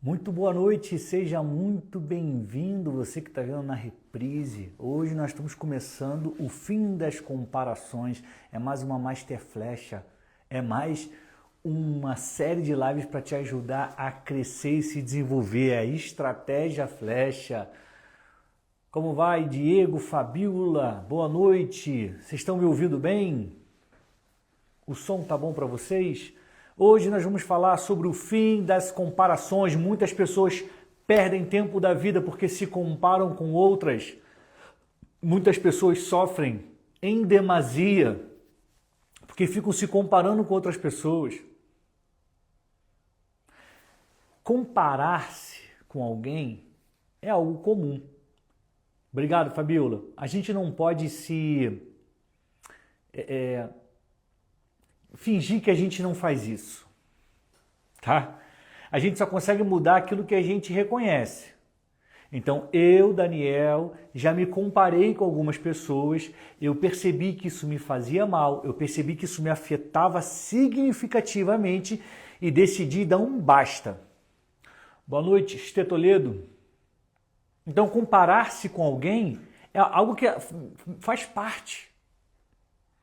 Muito boa noite, seja muito bem-vindo, você que está vendo na reprise. Hoje nós estamos começando o fim das comparações, é mais uma Master Flecha, é mais uma série de lives para te ajudar a crescer e se desenvolver, a Estratégia Flecha. Como vai, Diego, Fabiola? Boa noite, vocês estão me ouvindo bem? O som tá bom para vocês? Hoje nós vamos falar sobre o fim das comparações. Muitas pessoas perdem tempo da vida porque se comparam com outras. Muitas pessoas sofrem em demasia porque ficam se comparando com outras pessoas. Comparar-se com alguém é algo comum. Obrigado, Fabiola. A gente não pode se fingir que a gente não faz isso, tá? A gente só consegue mudar aquilo que a gente reconhece. Então, eu, Daniel, já me comparei com algumas pessoas, eu percebi que isso me fazia mal, eu percebi que isso me afetava significativamente e decidi dar um basta. Boa noite, Estê Toledo. Então, comparar-se com alguém é algo que faz parte.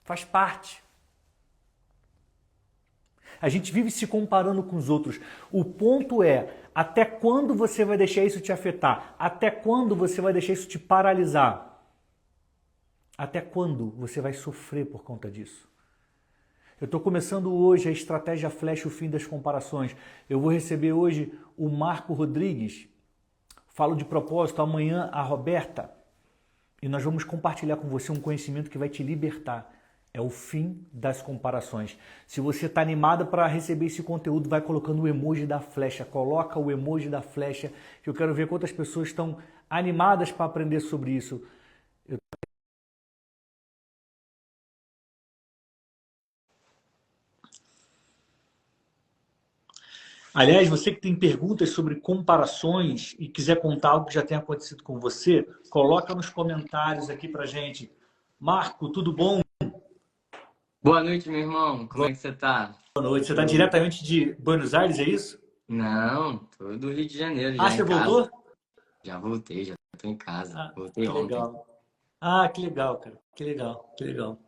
Faz parte. A gente vive se comparando com os outros. O ponto é, até quando você vai deixar isso te afetar? Até quando você vai deixar isso te paralisar? Até quando você vai sofrer por conta disso? Eu estou começando hoje a Estratégia Flecha, o fim das comparações. Eu vou receber hoje o Marco Rodrigues. Falo de propósito, amanhã a Roberta. E nós vamos compartilhar com você um conhecimento que vai te libertar. É o fim das comparações. Se você está animado para receber esse conteúdo, vai colocando o emoji da flecha. Coloca o emoji da flecha, que eu quero ver quantas pessoas estão animadas para aprender sobre isso. Aliás, você que tem perguntas sobre comparações e quiser contar algo que já tenha acontecido com você, coloca nos comentários aqui para gente. Marco, tudo bom? Boa noite, meu irmão. Como é que você tá? Boa noite. Você está diretamente de Buenos Aires, é isso? Não, tô do Rio de Janeiro, Ah, já você em casa. voltou? Já voltei, já tô em casa. Ah, Voltei que ontem. legal. Ah, que legal, cara. Que legal, que legal.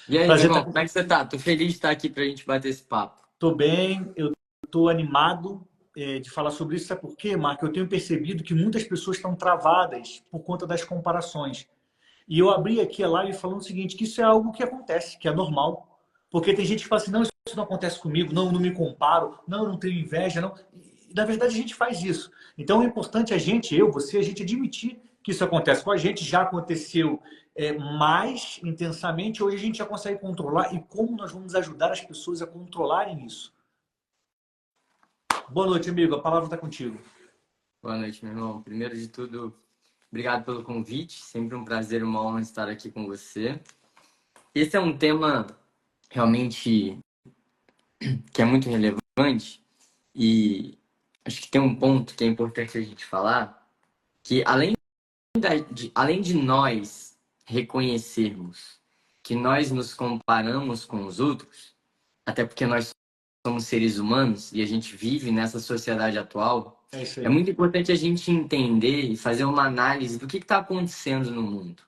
E aí, meu Prazer estar irmão, com como é que você tá? Tô feliz de estar aqui pra gente bater esse papo. Tô bem, eu tô animado de falar sobre isso. Sabe por quê, Marco? Eu tenho percebido que muitas pessoas estão travadas por conta das comparações. E eu abri aqui a live falando o seguinte, que isso é algo que acontece, que é normal. Porque tem gente que fala assim, não, isso não acontece comigo, não, não me comparo, não, eu não tenho inveja, não. E, na verdade, a gente faz isso. Então, é importante a gente, eu, você, a gente admitir que isso acontece com a gente, já aconteceu mais intensamente, hoje a gente já consegue controlar e como nós vamos ajudar as pessoas a controlarem isso. Boa noite, amigo, a palavra está contigo. Boa noite, meu irmão. Primeiro de tudo, obrigado pelo convite. Sempre um prazer e uma honra estar aqui com você. Esse é um tema realmente que é muito relevante e acho que tem um ponto que é importante a gente falar, que além de nós reconhecermos que nós nos comparamos com os outros, até porque nós somos seres humanos e a gente vive nessa sociedade atual, É isso é aí. muito importante a gente entender e fazer uma análise do que está acontecendo no mundo.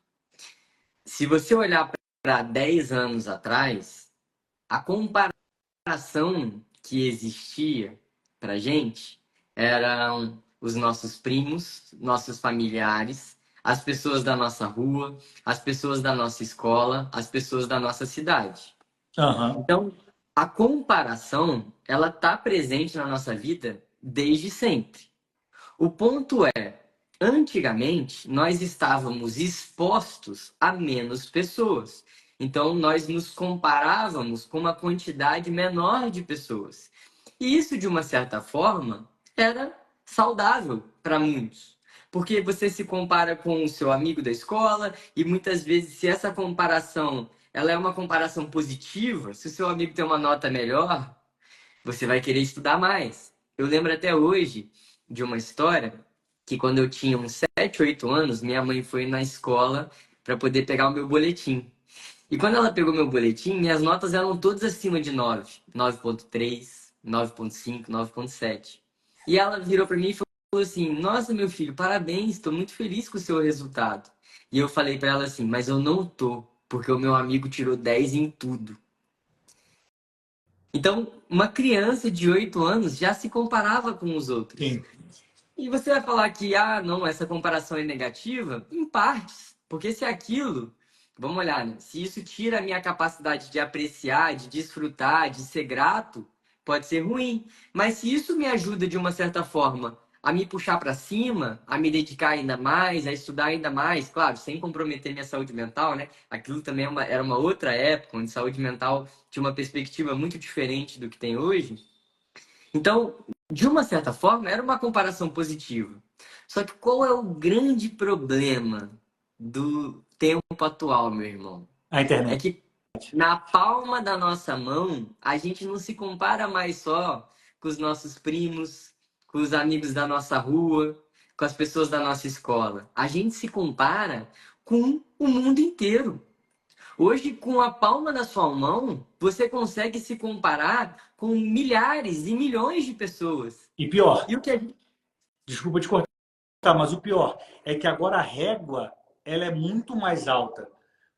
Se você olhar para 10 anos atrás, a comparação que existia para gente eram os nossos primos, nossos familiares, as pessoas da nossa rua, as pessoas da nossa escola, as pessoas da nossa cidade. Aham. Então, a comparação, ela está presente na nossa vida desde sempre. O ponto é, antigamente, nós estávamos expostos a menos pessoas. Então, nós nos comparávamos com uma quantidade menor de pessoas. E isso, de uma certa forma, era saudável para muitos. Porque você se compara com o seu amigo da escola e muitas vezes, se essa comparação ela é uma comparação positiva, se o seu amigo tem uma nota melhor, você vai querer estudar mais. Eu lembro até hoje de uma história que quando eu tinha uns 7, 8 anos, minha mãe foi na escola para poder pegar o meu boletim. E quando ela pegou meu boletim, minhas notas eram todas acima de 9, 9,3, 9,5, 9,7. E ela virou para mim e falou assim: Nossa, meu filho, parabéns, estou muito feliz com o seu resultado. E eu falei para ela assim: Mas eu não tô, porque o meu amigo tirou 10 em tudo. Então, uma criança de 8 anos já se comparava com os outros. Sim. E você vai falar que, ah, não, essa comparação é negativa? Em partes. Porque se aquilo, vamos olhar, né? Se isso tira a minha capacidade de apreciar, de desfrutar, de ser grato, pode ser ruim. Mas se isso me ajuda de uma certa forma a me puxar para cima, a me dedicar ainda mais, a estudar ainda mais, claro, sem comprometer minha saúde mental, né? Aquilo também era uma outra época, onde saúde mental tinha uma perspectiva muito diferente do que tem hoje. Então, de uma certa forma, era uma comparação positiva. Só que qual é o grande problema do tempo atual, meu irmão? A É internet. que na palma da nossa mão, a gente não se compara mais só com os nossos primos, com os amigos da nossa rua, com as pessoas da nossa escola. A gente se compara com o mundo inteiro. Hoje, com a palma da sua mão, você consegue se comparar com milhares e milhões de pessoas. E pior, E o que a gente... desculpa te cortar, mas o pior é que agora a régua ela é muito mais alta.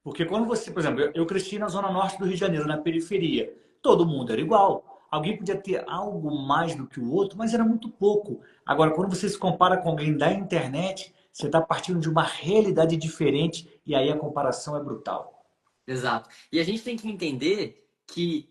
Porque quando você, por exemplo, eu cresci na zona norte do Rio de Janeiro, na periferia. Todo mundo era igual. Alguém podia ter algo mais do que o outro, mas era muito pouco. Agora, quando você se compara com alguém da internet, você está partindo de uma realidade diferente e aí a comparação é brutal. Exato. E a gente tem que entender que,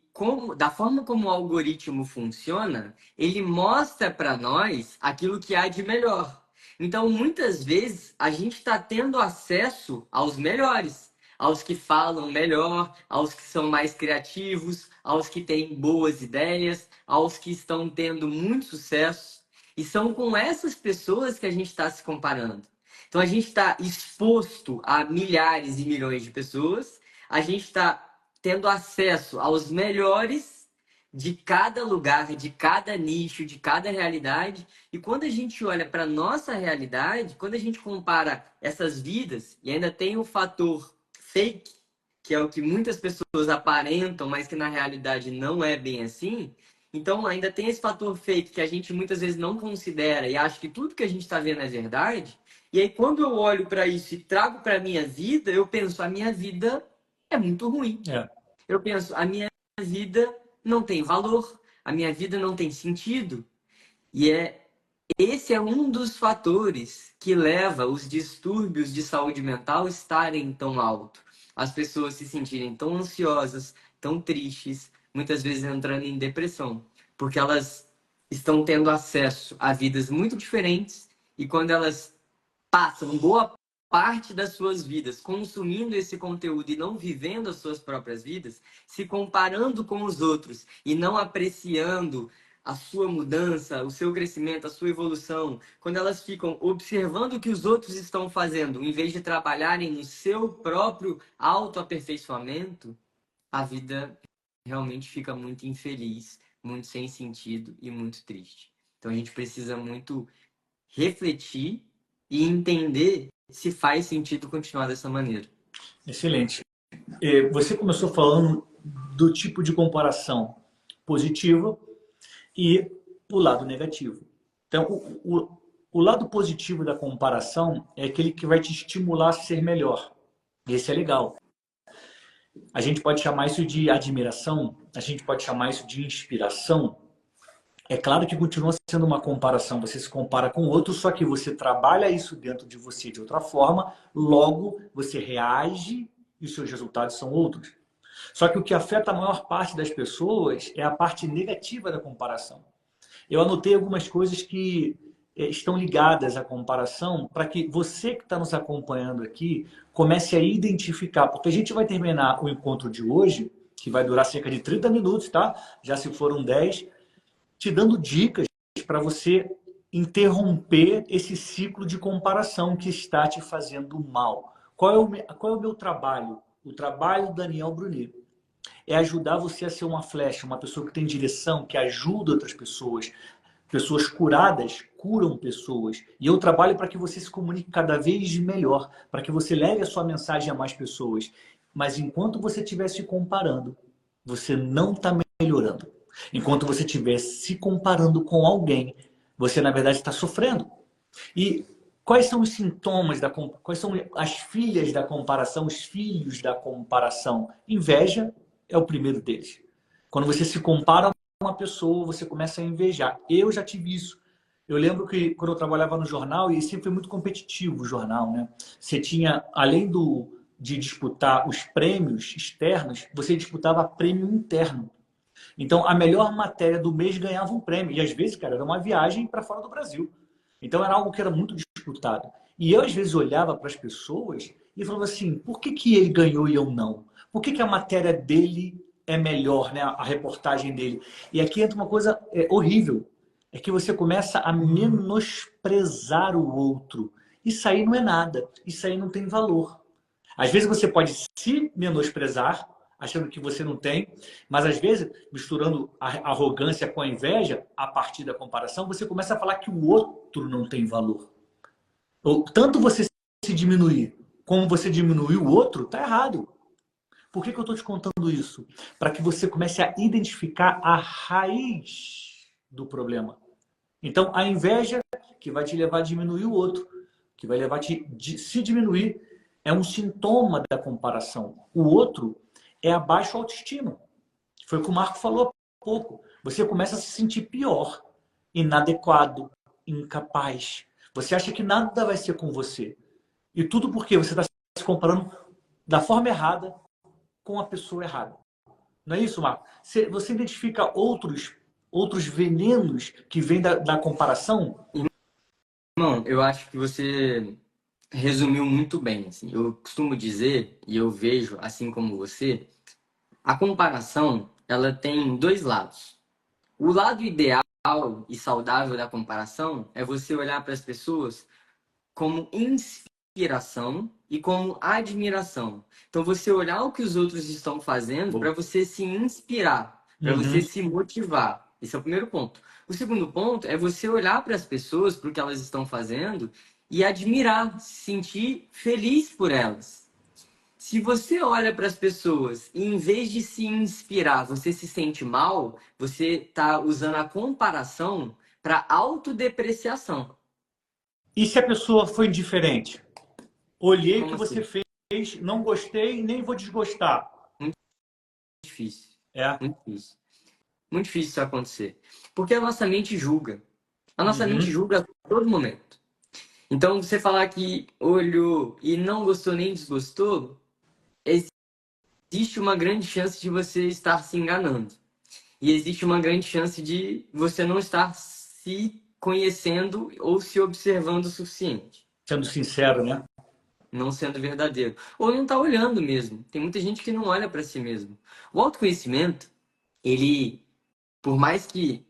da forma como o algoritmo funciona, ele mostra para nós aquilo que há de melhor. Então, muitas vezes, a gente está tendo acesso aos melhores, aos que falam melhor, aos que são mais criativos, aos que têm boas ideias, aos que estão tendo muito sucesso. E são com essas pessoas que a gente está se comparando. Então, a gente está exposto a milhares e milhões de pessoas, a gente está tendo acesso aos melhores de cada lugar, de cada nicho, de cada realidade. E quando a gente olha para a nossa realidade, quando a gente compara essas vidas, e ainda tem o fator fake, que é o que muitas pessoas aparentam, mas que na realidade não é bem assim. Então, ainda tem esse fator fake que a gente muitas vezes não considera e acha que tudo que a gente está vendo é verdade. E aí, quando eu olho para isso e trago para a minha vida, eu penso, a minha vida é muito ruim. É. Eu penso, a minha vida não tem valor, a minha vida não tem sentido. E esse é um dos fatores que leva os distúrbios de saúde mental estarem tão alto. As pessoas se sentirem tão ansiosas, tão tristes, muitas vezes entrando em depressão, porque elas estão tendo acesso a vidas muito diferentes e quando elas passam boa parte das suas vidas consumindo esse conteúdo e não vivendo as suas próprias vidas, se comparando com os outros e não apreciando a sua mudança, o seu crescimento, a sua evolução, quando elas ficam observando o que os outros estão fazendo, em vez de trabalharem no seu próprio autoaperfeiçoamento, a vida realmente fica muito infeliz, muito sem sentido e muito triste. Então a gente precisa muito refletir e entender se faz sentido continuar dessa maneira. Excelente. Você começou falando do tipo de comparação positiva e o lado negativo. Então, o lado positivo da comparação é aquele que vai te estimular a ser melhor. Esse é legal. A gente pode chamar isso de admiração, a gente pode chamar isso de inspiração. É claro que continua sendo uma comparação, você se compara com outro, só que você trabalha isso dentro de você de outra forma, logo você reage e os seus resultados são outros. Só que o que afeta a maior parte das pessoas é a parte negativa da comparação. Eu anotei algumas coisas que estão ligadas à comparação para que você que está nos acompanhando aqui comece a identificar, porque a gente vai terminar o encontro de hoje, que vai durar cerca de 30 minutos, tá? Já se foram 10, te dando dicas para você interromper esse ciclo de comparação que está te fazendo mal. Qual é o meu trabalho? O trabalho do Daniel Brunet é ajudar você a ser uma flecha, uma pessoa que tem direção, que ajuda outras pessoas. Pessoas curadas curam pessoas. E eu trabalho para que você se comunique cada vez melhor, para que você leve a sua mensagem a mais pessoas. Mas enquanto você estiver se comparando, você não está melhorando. Enquanto você estiver se comparando com alguém, você na verdade está sofrendo. E quais são os sintomas quais são as filhas da comparação, os filhos da comparação? Inveja é o primeiro deles. Quando você se compara a uma pessoa, você começa a invejar. Eu já tive isso. Eu lembro que quando eu trabalhava no jornal, e sempre foi muito competitivo o jornal, né? Você tinha, além de disputar os prêmios externos, você disputava prêmio interno. Então, a melhor matéria do mês ganhava um prêmio. E às vezes, cara, era uma viagem para fora do Brasil. Então, era algo que era muito disputado. E eu, às vezes, olhava para as pessoas e falava assim: por que que ele ganhou e eu não? Por que que a matéria dele é melhor, né? A reportagem dele? E aqui entra uma coisa horrível: é que você começa a menosprezar o outro. Isso aí não é nada. Isso aí não tem valor. Às vezes você pode se menosprezar, achando que você não tem, mas às vezes, misturando a arrogância com a inveja, a partir da comparação, você começa a falar que o outro não tem valor. Ou tanto você se diminuir, como você diminuir o outro, está errado. Por que eu estou te contando isso? Para que você comece a identificar a raiz do problema. Então, a inveja que vai te levar a diminuir o outro, que vai levar a se diminuir, é um sintoma da comparação. O outro é a baixa autoestima. Foi o que o Marco falou há pouco. Você começa a se sentir pior, inadequado, incapaz. Você acha que nada vai ser com você. E tudo porque você está se comparando da forma errada com a pessoa errada. Não é isso, Marco? Você identifica outros venenos que vêm da comparação? Irmão, eu acho que você resumiu muito bem, assim. Eu costumo dizer, e eu vejo, assim como você, a comparação, ela tem dois lados. O lado ideal e saudável da comparação é você olhar para as pessoas como inspiração e como admiração. Então, você olhar o que os outros estão fazendo para você se inspirar, para você Uhum. se motivar. Esse é o primeiro ponto. O segundo ponto é você olhar para as pessoas, para o que elas estão fazendo e admirar, se sentir feliz por elas. Se você olha para as pessoas e em vez de se inspirar, você se sente mal, você está usando a comparação para autodepreciação. E se a pessoa foi indiferente? Olhei o Como que você assim? fez, não gostei, nem vou desgostar. Muito difícil. É. Muito difícil. Muito difícil isso acontecer. Porque a nossa mente julga. A nossa mente Uhum. julga a todo momento. Então, você falar que olhou e não gostou nem desgostou, existe uma grande chance de você estar se enganando. E existe uma grande chance de você não estar se conhecendo ou se observando o suficiente. Sendo sincero, né? Não sendo verdadeiro. Ou não está olhando mesmo. Tem muita gente que não olha para si mesmo. O autoconhecimento, ele, por mais que,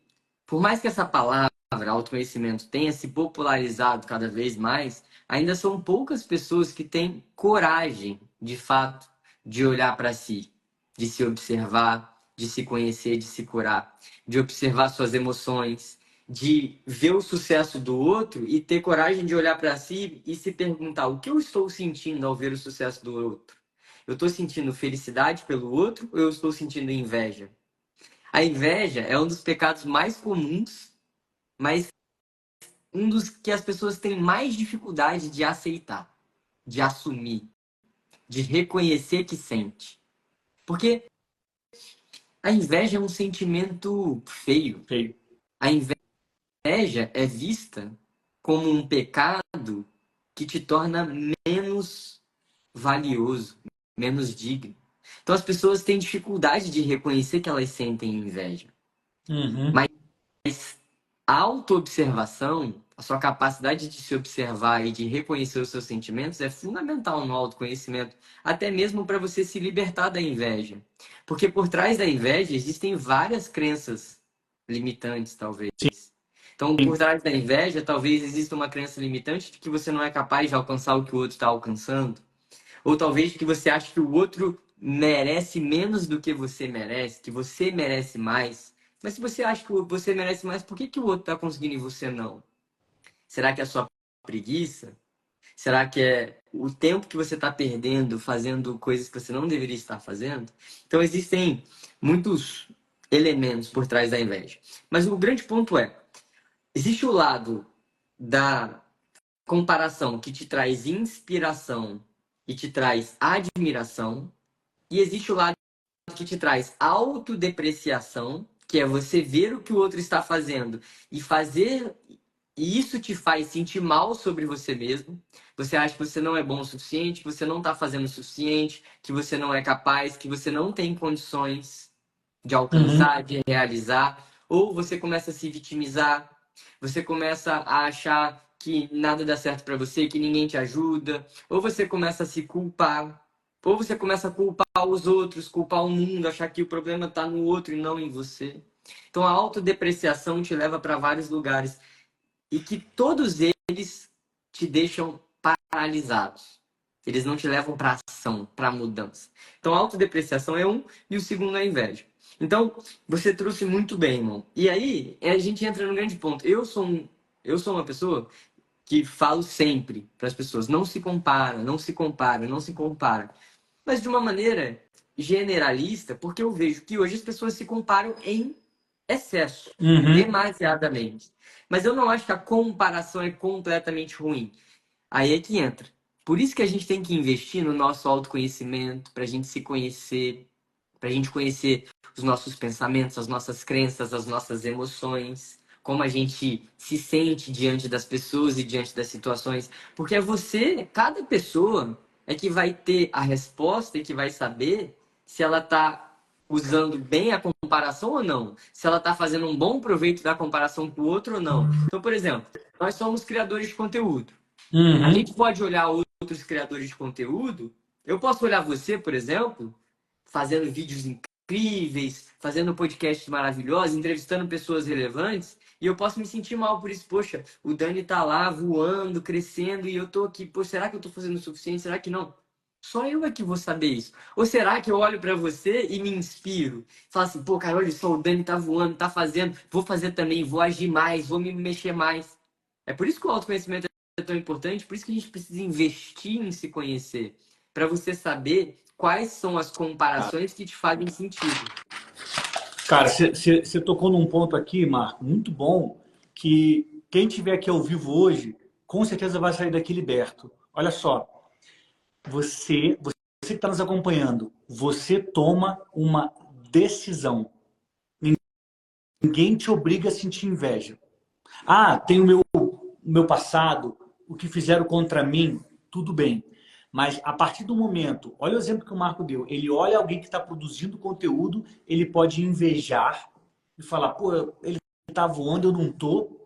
por mais que essa palavra, autoconhecimento, tenha se popularizado cada vez mais, ainda são poucas pessoas que têm coragem, de fato, de olhar para si, de se observar, de se conhecer, de se curar, de observar suas emoções, de ver o sucesso do outro e ter coragem de olhar para si e se perguntar: o que eu estou sentindo ao ver o sucesso do outro? Eu estou sentindo felicidade pelo outro ou eu estou sentindo inveja? A inveja é um dos pecados mais comuns, mas um dos que as pessoas têm mais dificuldade de aceitar, de assumir, de reconhecer que sente. Porque a inveja é um sentimento feio. Feio. A inveja é vista como um pecado que te torna menos valioso, menos digno. Então as pessoas têm dificuldade de reconhecer que elas sentem inveja. Uhum. Mas a autoobservação, a sua capacidade de se observar e de reconhecer os seus sentimentos é fundamental no autoconhecimento, até mesmo para você se libertar da inveja. Porque por trás da inveja existem várias crenças limitantes, talvez. Então, por Sim. trás da inveja, talvez exista uma crença limitante de que você não é capaz de alcançar o que o outro está alcançando. Ou talvez que você ache que o outro merece menos do que você merece, que você merece mais. Mas se você acha que você merece mais, por que que o outro está conseguindo e você não? Será que é a sua preguiça? Será que é o tempo que você está perdendo fazendo coisas que você não deveria estar fazendo? Então existem muitos elementos por trás da inveja. Mas o grande ponto é, existe o lado da comparação que te traz inspiração e te traz admiração, e existe o lado que te traz autodepreciação, que é você ver o que o outro está fazendo e fazer, e isso te faz sentir mal sobre você mesmo. Você acha que você não é bom o suficiente, que você não está fazendo o suficiente, que você não é capaz, que você não tem condições de Uhum. alcançar, de realizar, ou você começa a se vitimizar, você começa a achar que nada dá certo para você, que ninguém te ajuda, ou você começa a se culpar, ou você começa a culpar os outros, culpar o mundo, achar que o problema está no outro e não em você. Então a autodepreciação te leva para vários lugares e que todos eles te deixam paralisados. Eles não te levam para ação, para mudança. Então, a autodepreciação é um e o segundo é a inveja. Então, você trouxe muito bem, irmão. E aí, a gente entra no grande ponto. Eu sou uma pessoa que falo sempre para as pessoas: não se compara, não se compara, não se compara. Mas de uma maneira generalista, porque eu vejo que hoje as pessoas se comparam em excesso, Uhum. demasiadamente. Mas eu não acho que a comparação é completamente ruim. Aí é que entra. Por isso que a gente tem que investir no nosso autoconhecimento, para a gente se conhecer, para a gente conhecer os nossos pensamentos, as nossas crenças, as nossas emoções, como a gente se sente diante das pessoas e diante das situações. Porque é você, cada pessoa, é que vai ter a resposta e que vai saber se ela está usando bem a comparação ou não, se ela está fazendo um bom proveito da comparação com o outro ou não. Então, por exemplo, nós somos criadores de conteúdo. A Uhum. gente pode olhar outros criadores de conteúdo. Eu posso olhar você, por exemplo, fazendo vídeos incríveis, fazendo podcasts maravilhosos, entrevistando pessoas relevantes, e eu posso me sentir mal por isso. Poxa, o Dani tá lá voando, crescendo, e eu tô aqui, pô, será que eu tô fazendo o suficiente? Será que não? Só eu é que vou saber isso. Ou será que eu olho para você e me inspiro? Falo assim, pô, cara, olha só, o Dani tá voando, tá fazendo, vou fazer também, vou agir mais, vou me mexer mais. É por isso que o autoconhecimento é tão importante, por isso que a gente precisa investir em se conhecer, para você saber quais são as comparações que te fazem sentido. Cara, você tocou num ponto aqui, Marco, muito bom, que quem tiver aqui ao vivo hoje, com certeza vai sair daqui liberto. Olha só, você que está nos acompanhando, você toma uma decisão. Ninguém te obriga a sentir inveja. Ah, tem o meu passado, o que fizeram contra mim, tudo bem. Mas a partir do momento, olha o exemplo que o Marco deu, ele olha alguém que está produzindo conteúdo, ele pode invejar e falar, pô, ele está voando, eu não tô.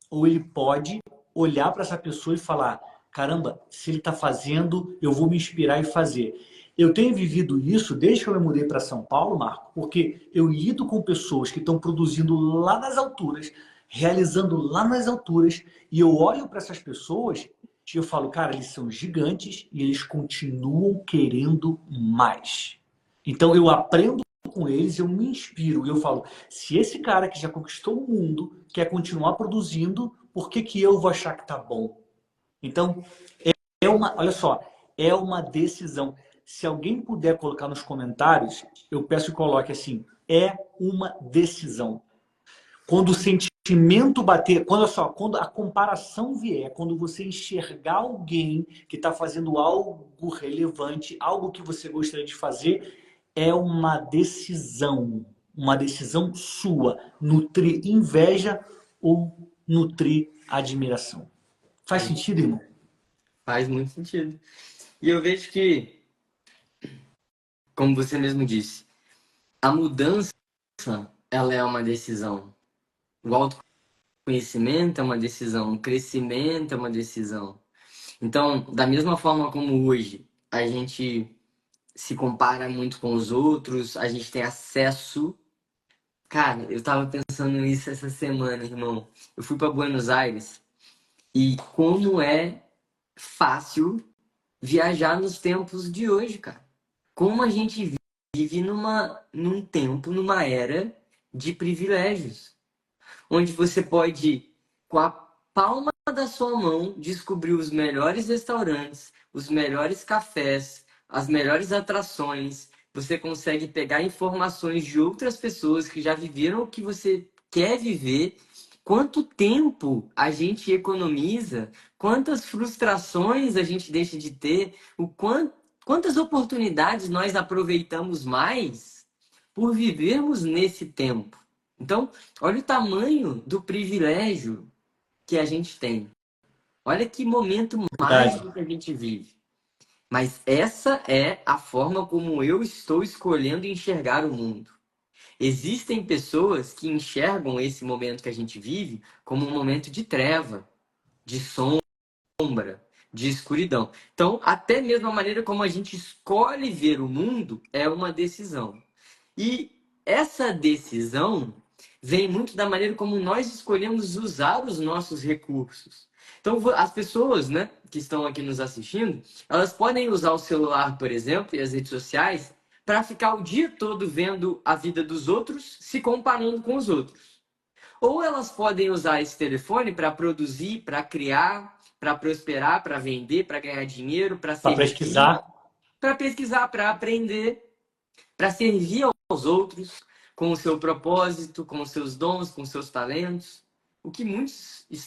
Ou ele pode olhar para essa pessoa e falar, caramba, se ele está fazendo, eu vou me inspirar e fazer. Eu tenho vivido isso desde que eu me mudei para São Paulo, Marco, porque eu lido com pessoas que estão produzindo lá nas alturas, realizando lá nas alturas, e eu olho para essas pessoas e eu falo, cara, eles são gigantes e eles continuam querendo mais. Então eu aprendo com eles, eu me inspiro e eu falo, se esse cara que já conquistou o mundo quer continuar produzindo, por que que eu vou achar que tá bom? Então, olha só, é uma decisão. Se alguém puder colocar nos comentários, eu peço que coloque assim, é uma decisão. Quando o sentimento bater, quando a comparação vier, quando você enxergar alguém que está fazendo algo relevante, algo que você gostaria de fazer, é uma decisão sua, nutrir inveja ou nutrir admiração. Faz sentido, irmão? Faz muito sentido. E eu vejo que, como você mesmo disse, a mudança, ela é uma decisão. O autoconhecimento é uma decisão, o crescimento é uma decisão. Então, da mesma forma como hoje a gente se compara muito com os outros, a gente tem acesso. Cara, eu tava pensando nisso essa semana, irmão. Eu fui para Buenos Aires e como é fácil viajar nos tempos de hoje, cara. Como a gente vive num tempo, numa era de privilégios, onde você pode, com a palma da sua mão, descobrir os melhores restaurantes, os melhores cafés, as melhores atrações. Você consegue pegar informações de outras pessoas que já viveram o que você quer viver quanto tempo a gente economiza, quantas frustrações a gente deixa de ter, quantas oportunidades nós aproveitamos mais por vivermos nesse tempo. Então, olha o tamanho do privilégio que a gente tem. Olha que momento Verdade. mágico que a gente vive. Mas essa é a forma como eu estou escolhendo enxergar o mundo. Existem pessoas que enxergam esse momento que a gente vive como um momento de treva, de sombra, de escuridão. Então, até mesmo a maneira como a gente escolhe ver o mundo é uma decisão. E essa decisão vem muito da maneira como nós escolhemos usar os nossos recursos. Então, as pessoas, né, que estão aqui nos assistindo, elas podem usar o celular, por exemplo, e as redes sociais para ficar o dia todo vendo a vida dos outros, se comparando com os outros. Ou elas podem usar esse telefone para produzir, para criar, para prosperar, para vender, para ganhar dinheiro, para Para servir, pesquisar. para pesquisar, para aprender, para servir aos outros com o seu propósito, com os seus dons, com os seus talentos. O que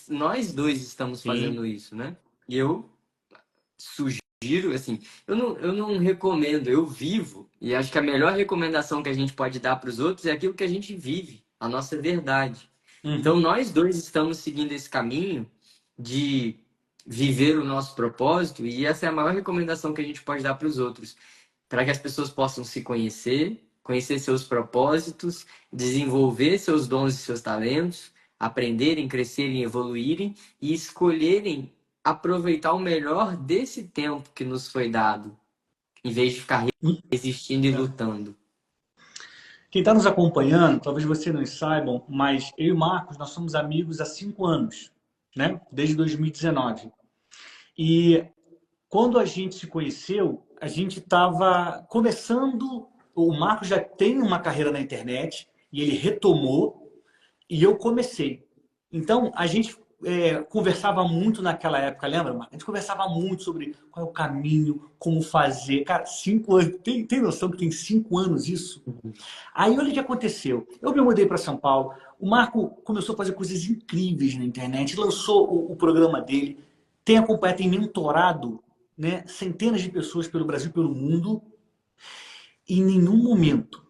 nós dois estamos Sim. fazendo isso, né? E eu sugiro, assim, eu não recomendo, eu vivo, e acho que a melhor recomendação que a gente pode dar para os outros é aquilo que a gente vive, a nossa verdade. Então, Uhum. nós dois estamos seguindo esse caminho de viver o nosso propósito, e essa é a maior recomendação que a gente pode dar para os outros, para que as pessoas possam se conhecer, conhecer seus propósitos, desenvolver seus dons e seus talentos, aprenderem, crescerem, evoluírem e escolherem aproveitar o melhor desse tempo que nos foi dado, em vez de ficar resistindo e lutando. Quem está nos acompanhando, talvez vocês não saibam, mas eu e o Marcos, nós somos amigos há 5 anos, né? Desde 2019. E quando a gente se conheceu, a gente estava começando. O Marcos já tem uma carreira na internet e ele retomou e eu comecei. Então, a gente conversava muito naquela época, lembra, Marcos? A gente conversava muito sobre qual é o caminho, como fazer. Cara, 5 anos. Tem noção que tem 5 anos isso? Aí olha o que aconteceu. Eu me mudei para São Paulo. O Marco começou a fazer coisas incríveis na internet, lançou o programa dele, tem acompanhado, tem mentorado, né, centenas de pessoas pelo Brasil, pelo mundo. E em nenhum momento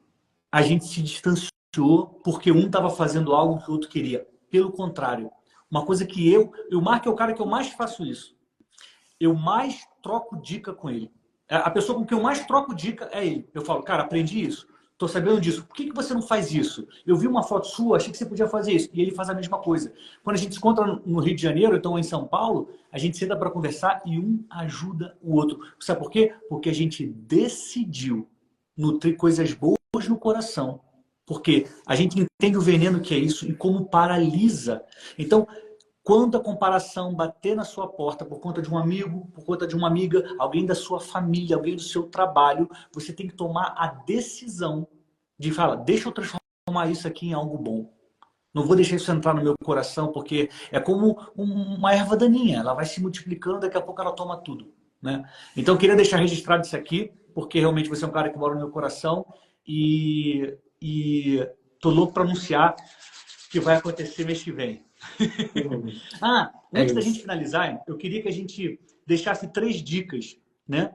a gente se distanciou porque um estava fazendo algo que o outro queria. Pelo contrário, uma coisa que o Marco é o cara que eu mais faço isso. Eu mais troco dica com ele. A pessoa com quem eu mais troco dica é ele. Eu falo, cara, aprendi isso. Tô sabendo disso. Por que você não faz isso? Eu vi uma foto sua, achei que você podia fazer isso. E ele faz a mesma coisa. Quando a gente se encontra no Rio de Janeiro, então em São Paulo, a gente senta para conversar e um ajuda o outro. Sabe por quê? Porque a gente decidiu nutrir coisas boas no coração. Porque a gente entende o veneno que é isso e como paralisa. Então, quando a comparação bater na sua porta por conta de um amigo, por conta de uma amiga, alguém da sua família, alguém do seu trabalho, você tem que tomar a decisão de falar, deixa eu transformar isso aqui em algo bom. Não vou deixar isso entrar no meu coração, porque é como uma erva daninha, ela vai se multiplicando, daqui a pouco ela toma tudo, né? Então eu queria deixar registrado isso aqui, porque realmente você é um cara que mora no meu coração e tô louco para anunciar que vai acontecer mês que vem. Ah, É antes da gente isso. finalizar, eu queria que a gente deixasse 3 dicas, né?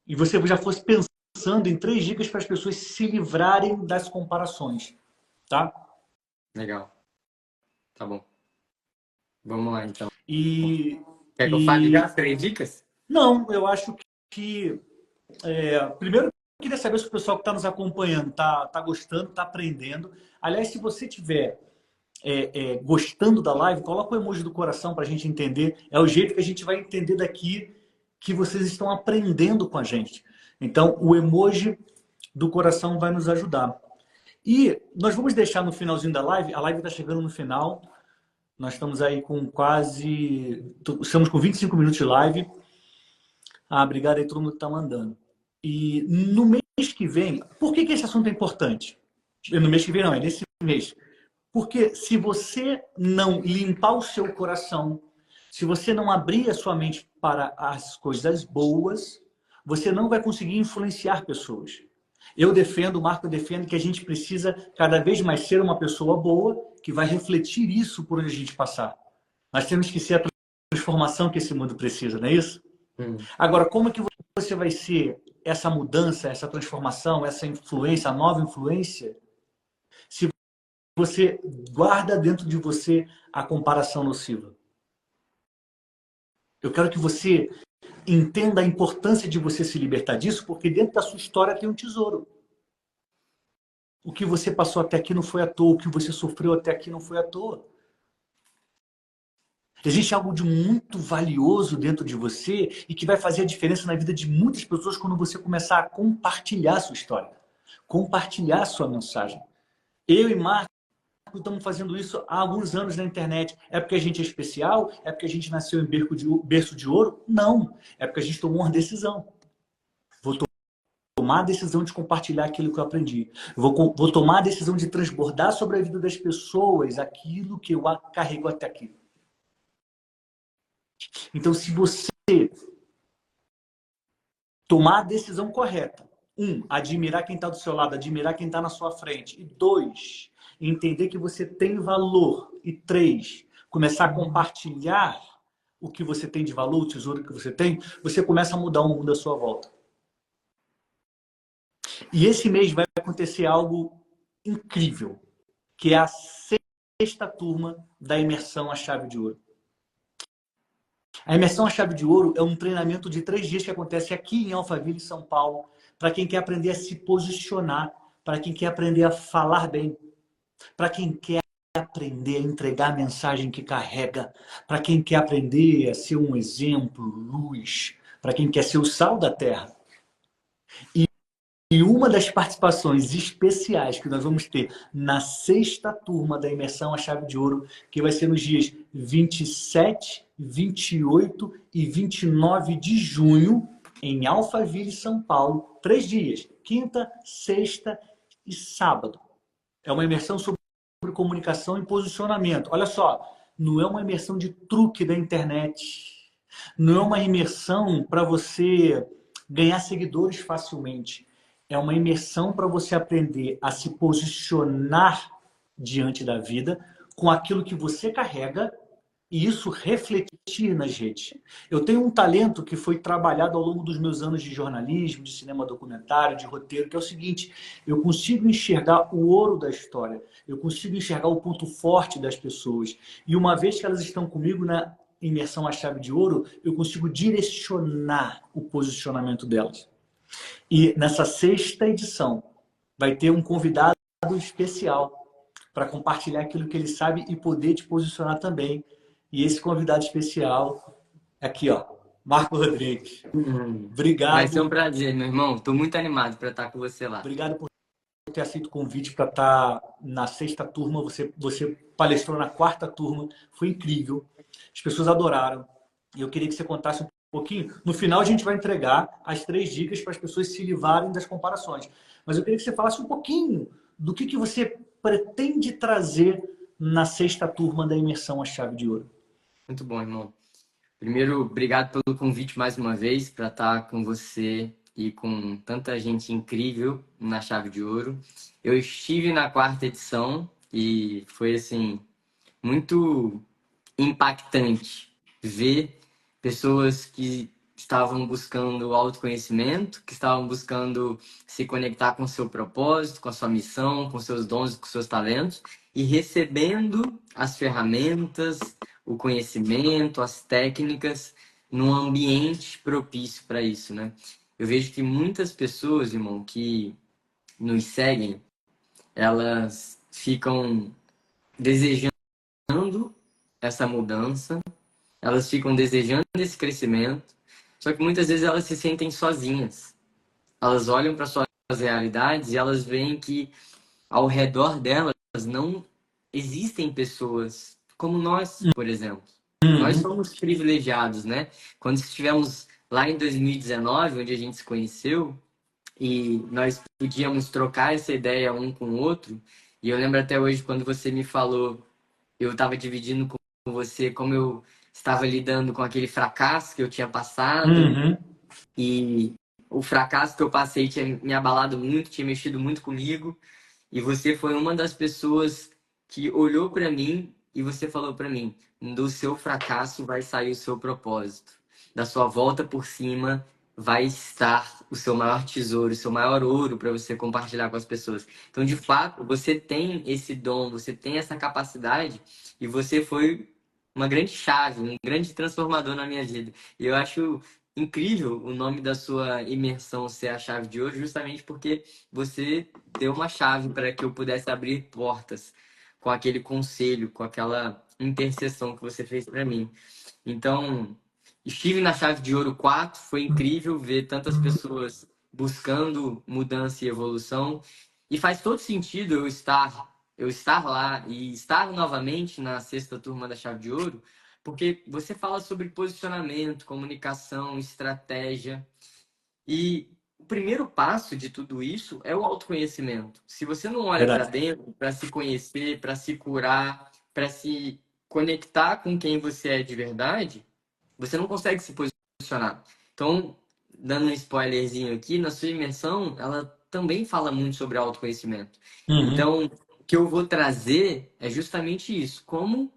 E você já fosse pensando em 3 dicas para as pessoas se livrarem das comparações, tá? Legal. Tá bom. Vamos lá, então. E, Quer que eu fale já e as 3 dicas? não, eu acho que primeiro eu queria saber se o pessoal que está nos acompanhando tá gostando, tá aprendendo. Aliás, se você tiver gostando da live, coloca o emoji do coração para a gente entender. É o jeito que a gente vai entender daqui que vocês estão aprendendo com a gente. Então, o emoji do coração vai nos ajudar. E nós vamos deixar no finalzinho da live, a live está chegando no final, nós estamos aí com estamos com 25 minutos de live. Ah, obrigado aí todo mundo que está mandando. E no mês que vem, por que esse assunto é importante? No mês que vem não, é nesse mês. Porque se você não limpar o seu coração, se você não abrir a sua mente para as coisas boas, você não vai conseguir influenciar pessoas. Eu defendo, o Marco defende que a gente precisa cada vez mais ser uma pessoa boa que vai refletir isso por onde a gente passar. Nós temos que ser a transformação que esse mundo precisa, não é isso? Agora, como é que você vai ser essa mudança, essa transformação, essa influência, a nova influência, se você guarda dentro de você a comparação nociva? Eu quero que você entenda a importância de você se libertar disso, porque dentro da sua história tem um tesouro. O que você passou até aqui não foi à toa, o que você sofreu até aqui não foi à toa. Existe algo de muito valioso dentro de você e que vai fazer a diferença na vida de muitas pessoas quando você começar a compartilhar a sua história, compartilhar a sua mensagem. Eu e Marco estamos fazendo isso há alguns anos na internet. É porque a gente é especial? É porque a gente nasceu em berço de ouro? Não. É porque a gente tomou uma decisão. Vou tomar a decisão de compartilhar aquilo que eu aprendi. Vou tomar a decisão de transbordar sobre a vida das pessoas aquilo que eu carrego até aqui. Então, se você tomar a decisão correta, admirar quem está do seu lado, admirar quem está na sua frente. E 2, entender que você tem valor. E 3, começar a compartilhar o que você tem de valor, o tesouro que você tem, você começa a mudar o mundo à sua volta. E esse mês vai acontecer algo incrível, que é a 6ª turma da Imersão à Chave de Ouro. A Imersão à Chave de Ouro é um treinamento de 3 dias que acontece aqui em Alphaville, São Paulo, para quem quer aprender a se posicionar, para quem quer aprender a falar bem, para quem quer aprender a entregar a mensagem que carrega, para quem quer aprender a ser um exemplo, luz, para quem quer ser o sal da terra. E uma das participações especiais que nós vamos ter na 6ª turma da Imersão à Chave de Ouro, que vai ser nos dias 27, 28 e 29 de junho, em Alphaville, São Paulo, 3 dias, quinta, sexta e sábado. É uma imersão sobre comunicação e posicionamento. Olha só, não é uma imersão de truque da internet. Não é uma imersão para você ganhar seguidores facilmente. É uma imersão para você aprender a se posicionar diante da vida com aquilo que você carrega e isso refletir nas redes. Eu tenho um talento que foi trabalhado ao longo dos meus anos de jornalismo, de cinema documentário, de roteiro, que é o seguinte: eu consigo enxergar o ouro da história, eu consigo enxergar o ponto forte das pessoas. E uma vez que elas estão comigo na Imersão à Chave de Ouro, eu consigo direcionar o posicionamento delas. E nessa 6ª edição vai ter um convidado especial para compartilhar aquilo que ele sabe e poder te posicionar também. E esse convidado especial, aqui, ó, Marco Rodrigues. Obrigado. Vai ser um prazer, meu irmão. Estou muito animado para estar com você lá. Obrigado por ter aceito o convite para estar na 6ª turma. Você palestrou na 4ª turma. Foi incrível. As pessoas adoraram. E eu queria que você contasse um pouquinho. No final, a gente vai entregar as 3 dicas para as pessoas se livrarem das comparações. Mas eu queria que você falasse um pouquinho do que você pretende trazer na 6ª turma da Imersão à Chave de Ouro. Muito bom, irmão. Primeiro, obrigado pelo convite mais uma vez para estar com você e com tanta gente incrível na Chave de Ouro. Eu estive na 4ª edição e foi, assim, muito impactante ver pessoas que estavam buscando autoconhecimento, que estavam buscando se conectar com o seu propósito, com a sua missão, com seus dons, com seus talentos, e recebendo as ferramentas, o conhecimento, as técnicas, num ambiente propício para isso, né? Eu vejo que muitas pessoas, irmão, que nos seguem, elas ficam desejando essa mudança, elas ficam desejando esse crescimento, só que muitas vezes elas se sentem sozinhas. Elas olham para suas realidades e elas veem que ao redor delas não existem pessoas como nós, por exemplo. Nós somos privilegiados, né? Quando estivemos lá em 2019, onde a gente se conheceu, e nós podíamos trocar essa ideia um com o outro, e eu lembro até hoje quando você me falou, eu estava dividindo com você como eu estava lidando com aquele fracasso que eu tinha passado, e o fracasso que eu passei tinha me abalado muito, tinha mexido muito comigo. E você foi uma das pessoas que olhou para mim e você falou para mim: do seu fracasso vai sair o seu propósito. Da sua volta por cima vai estar o seu maior tesouro, o seu maior ouro para você compartilhar com as pessoas. Então, de fato, você tem esse dom, você tem essa capacidade e você foi uma grande chave, um grande transformador na minha vida. E eu acho incrível o nome da sua imersão ser a chave de ouro, justamente porque você deu uma chave para que eu pudesse abrir portas com aquele conselho, com aquela intercessão que você fez para mim. Então, estive na Chave de Ouro 4, foi incrível ver tantas pessoas buscando mudança e evolução. E faz todo sentido eu estar lá e estar novamente na sexta turma da Chave de Ouro, porque você fala sobre posicionamento, comunicação, estratégia. E o primeiro passo de tudo isso é o autoconhecimento. Se você não olha para Verdade. dentro, para se conhecer, para se curar, para se conectar com quem você é de verdade, você não consegue se posicionar. Então, dando um spoilerzinho aqui, na sua imersão, ela também fala muito sobre autoconhecimento. Uhum. Então, o que eu vou trazer é justamente isso. Como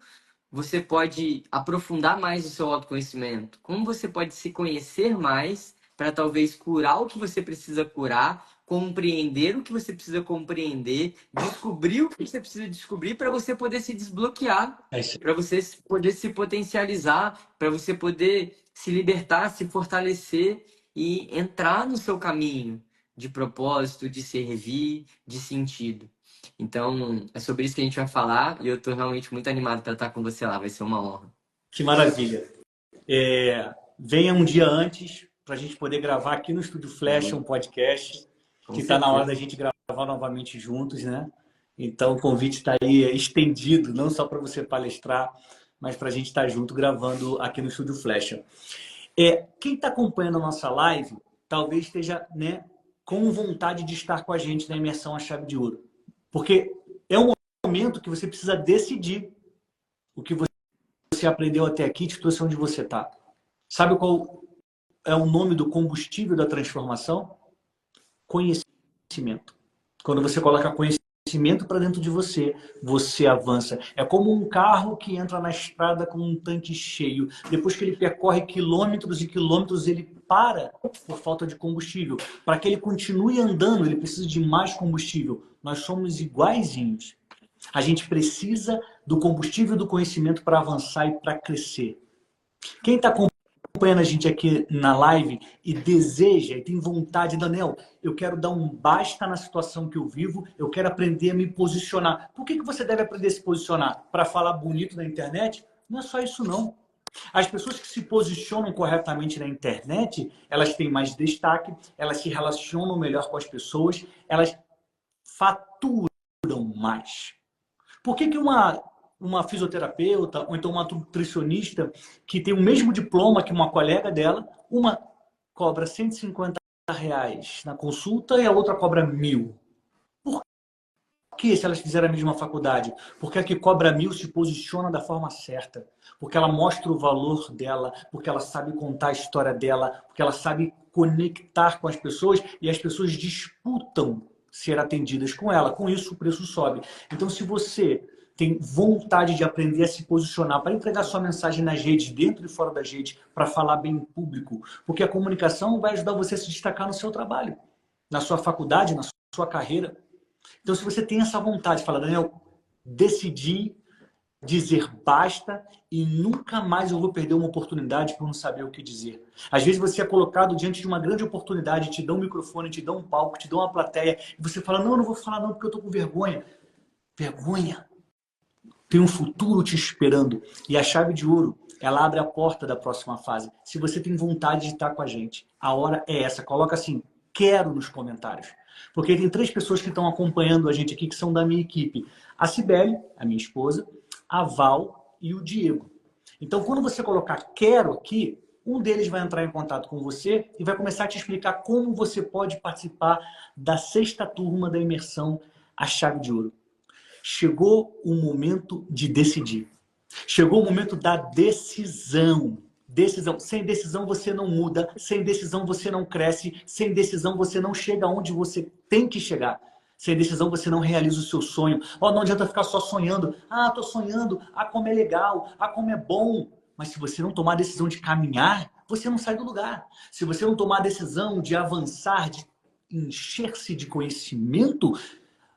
você pode aprofundar mais o seu autoconhecimento? Como você pode se conhecer mais para talvez curar o que você precisa curar, compreender o que você precisa compreender, descobrir o que você precisa descobrir para você poder se desbloquear, É isso. para você poder se potencializar, para você poder se libertar, se fortalecer e entrar no seu caminho de propósito, de servir, de sentido. Então, é sobre isso que a gente vai falar e eu tô realmente muito animado para estar com você lá, vai ser uma honra. Que maravilha. Venha um dia antes para a gente poder gravar aqui no Estúdio Flash um podcast Com que está na hora certeza. da gente gravar novamente juntos, né? Então o convite está aí estendido, não só para você palestrar, mas para a gente estar junto gravando aqui no Estúdio Flash. Quem está acompanhando a nossa live talvez esteja, né, com vontade de estar com a gente na imersão A Chave de Ouro. Porque é um momento que você precisa decidir o que você aprendeu até aqui te trouxe onde você está. Sabe qual é o nome do combustível da transformação? Conhecimento. Quando você coloca conhecimento para dentro de você, você avança. É como um carro que entra na estrada com um tanque cheio. Depois que ele percorre quilômetros e quilômetros, ele para por falta de combustível. Para que ele continue andando, ele precisa de mais combustível. Nós somos iguaizinhos. A gente precisa do combustível do conhecimento para avançar e para crescer. Quem está acompanhando a gente aqui na live e deseja e tem vontade, Daniel, eu quero dar um basta na situação que eu vivo, eu quero aprender a me posicionar. Por que você deve aprender a se posicionar? Para falar bonito na internet? Não é só isso, não. As pessoas que se posicionam corretamente na internet, elas têm mais destaque, elas se relacionam melhor com as pessoas, elas faturam mais. Por que uma fisioterapeuta ou então uma nutricionista que tem o mesmo diploma que uma colega dela, uma cobra R$ 150 na consulta e a outra cobra 1.000? Por que se elas fizeram a mesma faculdade? Porque a que cobra 1.000 se posiciona da forma certa. Porque ela mostra o valor dela, porque ela sabe contar a história dela, porque ela sabe conectar com as pessoas e as pessoas disputam ser atendidas com ela. Com isso, o preço sobe. Então, se você tem vontade de aprender a se posicionar, para entregar sua mensagem nas redes, dentro e fora das redes, para falar bem em público, porque a comunicação vai ajudar você a se destacar no seu trabalho, na sua faculdade, na sua carreira. Então, se você tem essa vontade, fala, Daniel, decidi dizer basta e nunca mais eu vou perder uma oportunidade por não saber o que dizer. Às vezes você é colocado diante de uma grande oportunidade, te dão um microfone, te dão um palco, te dão uma plateia, e você fala, não, eu não vou falar não porque eu estou com vergonha. Vergonha. Tem um futuro te esperando. E a chave de ouro, ela abre a porta da próxima fase. Se você tem vontade de estar com a gente, a hora é essa. Coloca assim, quero nos comentários. Porque tem 3 pessoas que estão acompanhando a gente aqui, que são da minha equipe. A Cibele, a minha esposa, a Val e o Diego. Então, quando você colocar quero aqui, um deles vai entrar em contato com você e vai começar a te explicar como você pode participar da 6ª turma da imersão A Chave de Ouro. Chegou o momento de decidir. Chegou o momento da decisão. Decisão. Sem decisão você não muda, sem decisão você não cresce, sem decisão você não chega onde você tem que chegar. Sem decisão você não realiza o seu sonho. Oh, não adianta ficar só sonhando. Ah, tô sonhando. Ah, como é legal. Ah, como é bom. Mas se você não tomar a decisão de caminhar, você não sai do lugar. Se você não tomar a decisão de avançar, de encher-se de conhecimento,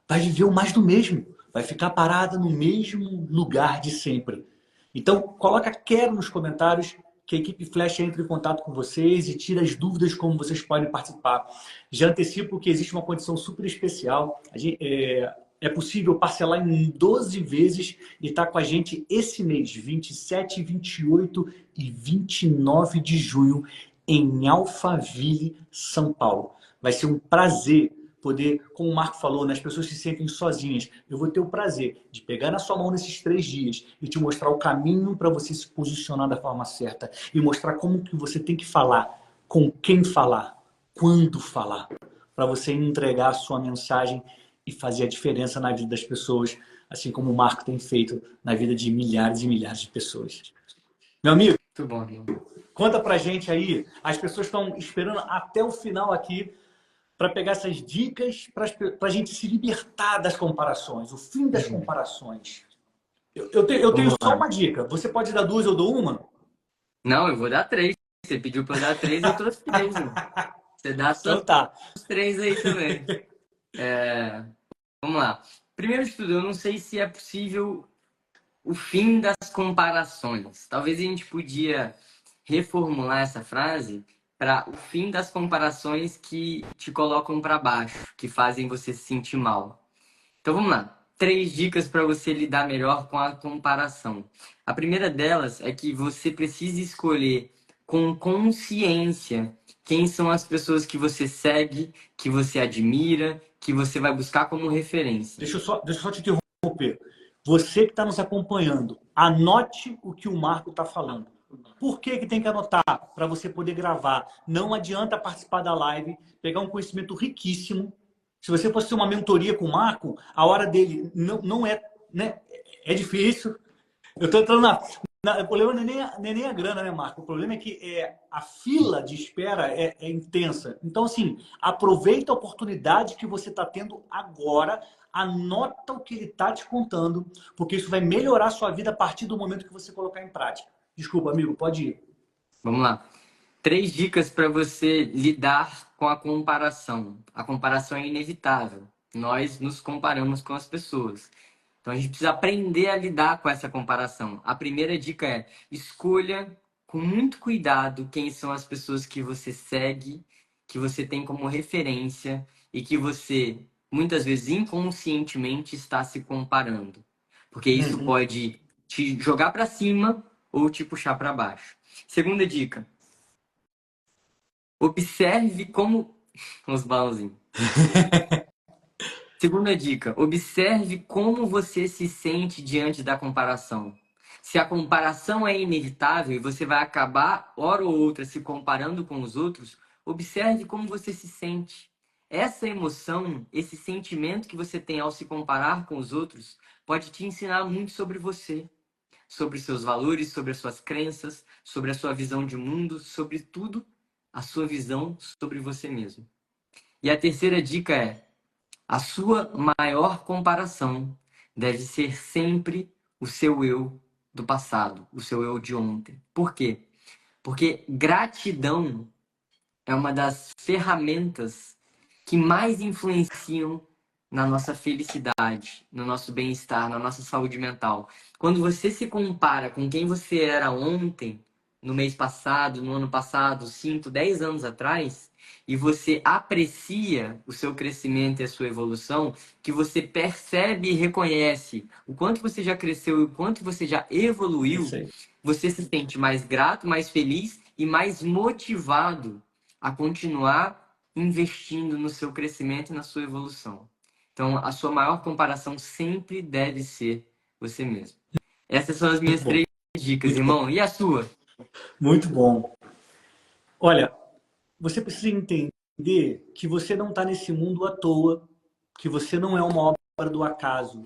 vai viver o mais do mesmo. Vai ficar parada no mesmo lugar de sempre. Então, coloca quero nos comentários que a equipe Flash entre em contato com vocês e tira as dúvidas como vocês podem participar. Já antecipo que existe uma condição super especial. É possível parcelar em 12 vezes e estar com a gente esse mês, 27, 28 e 29 de junho, em Alphaville, São Paulo. Vai ser um prazer poder, como o Marco falou, né, as pessoas se sentem sozinhas. Eu vou ter o prazer de pegar na sua mão nesses 3 dias e te mostrar o caminho para você se posicionar da forma certa e mostrar como que você tem que falar, com quem falar, quando falar, para você entregar a sua mensagem e fazer a diferença na vida das pessoas, assim como o Marco tem feito na vida de milhares e milhares de pessoas. Meu amigo, Muito bom, irmão. conta pra gente aí. As pessoas estão esperando até o final aqui para pegar essas dicas para a gente se libertar das comparações, o fim das comparações. Eu tenho Vamos só lá. uma dica. Você pode dar 2, eu dou uma? Não, eu vou dar 3. Você pediu para eu dar 3, eu trouxe 3, irmão. Você dá só Então tá. os 3 aí também. Vamos lá. Primeiro de tudo, eu não sei se é possível o fim das comparações. Talvez a gente podia reformular essa frase para o fim das comparações que te colocam para baixo, que fazem você se sentir mal. Então vamos lá. 3 dicas para você lidar melhor com a comparação. A primeira delas é que você precisa escolher com consciência quem são as pessoas que você segue, que você admira, que você vai buscar como referência. Deixa eu só te interromper. Você que está nos acompanhando, anote o que o Marco está falando. Por que que tem que anotar? Para você poder gravar. Não adianta participar da live, pegar um conhecimento riquíssimo. Se você fosse ter uma mentoria com o Marco, a hora dele não é, né? É difícil. Eu estou entrando o problema não é nem a grana, né, Marco? O problema é que a fila de espera é intensa. Então, assim, aproveita a oportunidade que você está tendo agora, anota o que ele está te contando, porque isso vai melhorar a sua vida a partir do momento que você colocar em prática. Desculpa, amigo, pode ir. Vamos lá. 3 dicas para você lidar com a comparação. A comparação é inevitável. Nós nos comparamos com as pessoas. Então a gente precisa aprender a lidar com essa comparação. A primeira dica é: escolha com muito cuidado quem são as pessoas que você segue, que você tem como referência e que você muitas vezes inconscientemente está se comparando. Porque isso pode te jogar para cima ou te puxar para baixo. Segunda dica: observe como os balãozinhos. Segunda dica: observe como você se sente diante da comparação. Se a comparação é inevitável e você vai acabar, hora ou outra, se comparando com os outros, observe como você se sente. Essa emoção, esse sentimento que você tem ao se comparar com os outros, pode te ensinar muito sobre você, sobre seus valores, sobre as suas crenças, sobre a sua visão de mundo, sobre tudo, a sua visão sobre você mesmo. E a terceira dica é: a sua maior comparação deve ser sempre o seu eu do passado, o seu eu de ontem. Por quê? Porque gratidão é uma das ferramentas que mais influenciam na nossa felicidade, no nosso bem-estar, na nossa saúde mental. Quando você se compara com quem você era ontem, no mês passado, no ano passado, 5, 10 anos atrás, e você aprecia o seu crescimento e a sua evolução, que você percebe e reconhece o quanto você já cresceu e o quanto você já evoluiu, você se sente mais grato, mais feliz e mais motivado a continuar investindo no seu crescimento e na sua evolução. Então, a sua maior comparação sempre deve ser você mesmo. Essas são as minhas 3 dicas, irmão. E a sua? Muito bom. Olha, você precisa entender que você não está nesse mundo à toa, que você não é uma obra do acaso.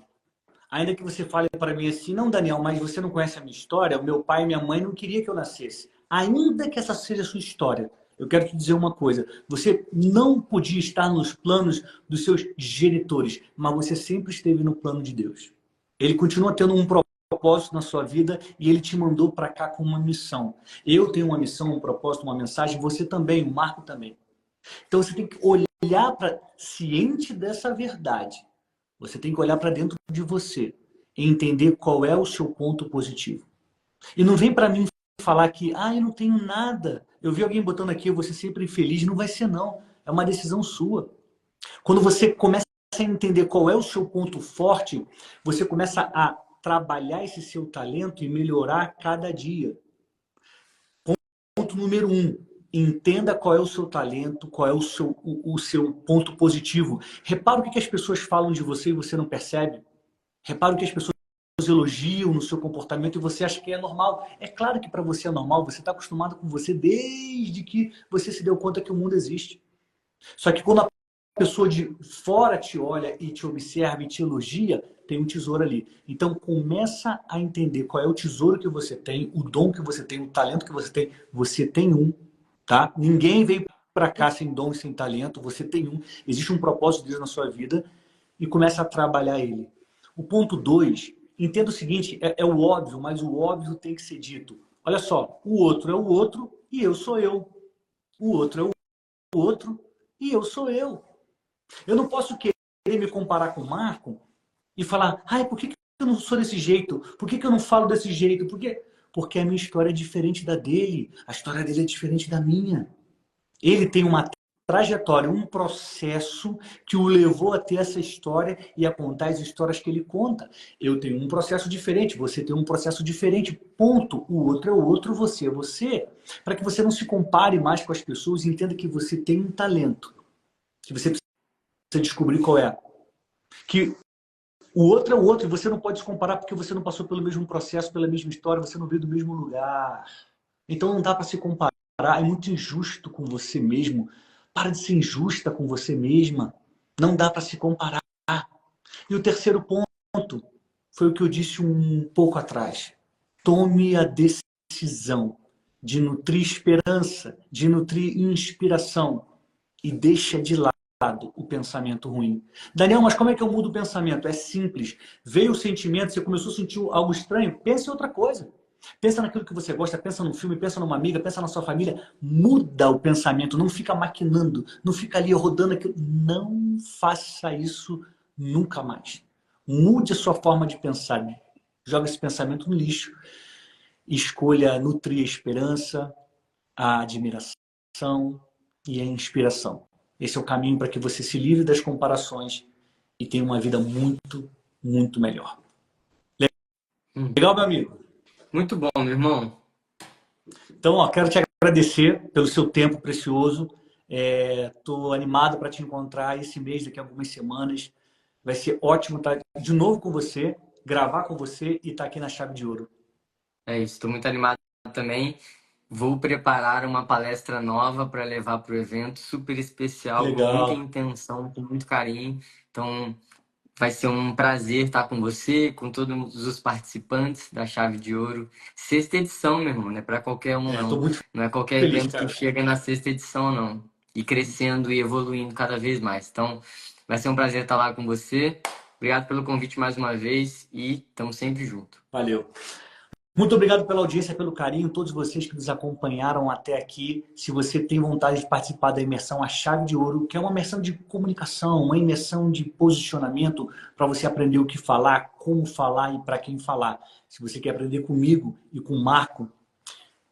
Ainda que você fale para mim assim, não, Daniel, mas você não conhece a minha história, o meu pai e minha mãe não queriam que eu nascesse. Ainda que essa seja a sua história, eu quero te dizer uma coisa. Você não podia estar nos planos dos seus genitores, mas você sempre esteve no plano de Deus. Ele continua tendo um propósito na sua vida e ele te mandou para cá com uma missão. Eu tenho uma missão, um propósito, uma mensagem, você também, o Marco também. Então você tem que olhar para, ciente dessa verdade, você tem que olhar para dentro de você e entender qual é o seu ponto positivo. E não vem para mim falar que, eu não tenho nada. Eu vi alguém botando aqui, eu vou ser sempre infeliz. Não vai ser, não. É uma decisão sua. Quando você começa a entender qual é o seu ponto forte, você começa a trabalhar esse seu talento e melhorar cada dia. Ponto número 1. Entenda qual é o seu talento, qual é o seu ponto positivo. Repara o que as pessoas falam de você e você não percebe. Repara o que as pessoas elogiam no seu comportamento e você acha que é normal. É claro que para você é normal, você está acostumado com você desde que você se deu conta que o mundo existe. Só que quando a pessoa de fora te olha e te observa e te elogia, tem um tesouro ali. Então começa a entender qual é o tesouro que você tem, o dom que você tem, o talento que você tem. Você tem um, tá? Ninguém veio para cá sem dom e sem talento, você tem um. Existe um propósito de Deus na sua vida e começa a trabalhar ele. O ponto 2, entenda o seguinte, é o óbvio, mas o óbvio tem que ser dito. Olha só, o outro é o outro e eu sou eu. O outro é o outro e eu sou eu. Eu não posso querer me comparar com o Marco e falar, por que eu não sou desse jeito? Por que eu não falo desse jeito? Porque a minha história é diferente da dele. A história dele é diferente da minha. Ele tem uma trajetória, um processo que o levou a ter essa história e a contar as histórias que ele conta. Eu tenho um processo diferente, você tem um processo diferente, ponto. O outro é o outro, você é você. Para que você não se compare mais com as pessoas e entenda que você tem um talento, que você precisa descobrir qual é. Que o outro é o outro e você não pode se comparar porque você não passou pelo mesmo processo, pela mesma história, você não veio do mesmo lugar. Então não dá para se comparar, é muito injusto com você mesmo. Para de ser injusta com você mesma. Não dá para se comparar. E o terceiro ponto foi o que eu disse um pouco atrás. Tome a decisão de nutrir esperança, de nutrir inspiração e deixa de lado o pensamento ruim. Daniel, mas como é que eu mudo o pensamento? É simples. Veio o sentimento, você começou a sentir algo estranho, pense em outra coisa. Pensa naquilo que você gosta, pensa num filme, pensa numa amiga, pensa na sua família. Muda o pensamento, não fica maquinando, não fica ali rodando aquilo. Não faça isso nunca mais. Mude a sua forma de pensar. Joga esse pensamento no lixo. Escolha nutrir a esperança, a admiração e a inspiração. Esse é o caminho para que você se livre das comparações e tenha uma vida muito, muito melhor. Legal, meu amigo? Muito bom, meu irmão. Então, quero te agradecer pelo seu tempo precioso. Estou animado para te encontrar esse mês, daqui a algumas semanas. Vai ser ótimo estar de novo com você, gravar com você e estar aqui na Chave de Ouro. É isso, estou muito animado também. Vou preparar uma palestra nova para levar para o evento, super especial, Legal. com muita intenção, com muito carinho. Então, vai ser um prazer estar com você, com todos os participantes da Chave de Ouro. Sexta edição, meu irmão, não é para qualquer um, não. Não é qualquer feliz, evento cara, que chega na sexta edição, não. E crescendo e evoluindo cada vez mais. Então, vai ser um prazer estar lá com você. Obrigado pelo convite mais uma vez e estamos sempre juntos. Valeu. Muito obrigado pela audiência, pelo carinho, todos vocês que nos acompanharam até aqui. Se você tem vontade de participar da imersão A Chave de Ouro, que é uma imersão de comunicação, uma imersão de posicionamento para você aprender o que falar, como falar e para quem falar. Se você quer aprender comigo e com o Marco,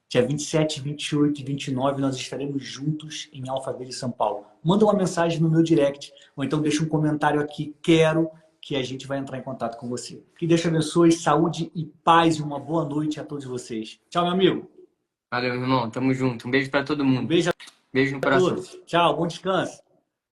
dia 27, 28 e 29 nós estaremos juntos em Alphaville, São Paulo. Manda uma mensagem no meu direct ou então deixa um comentário aqui, quero, que a gente vai entrar em contato com você. Que Deus te abençoe, saúde e paz e uma boa noite a todos vocês. Tchau, meu amigo. Valeu, meu irmão. Tamo junto. Um beijo para todo mundo. Um beijo Beijo no a coração. todos. Tchau, bom descanso.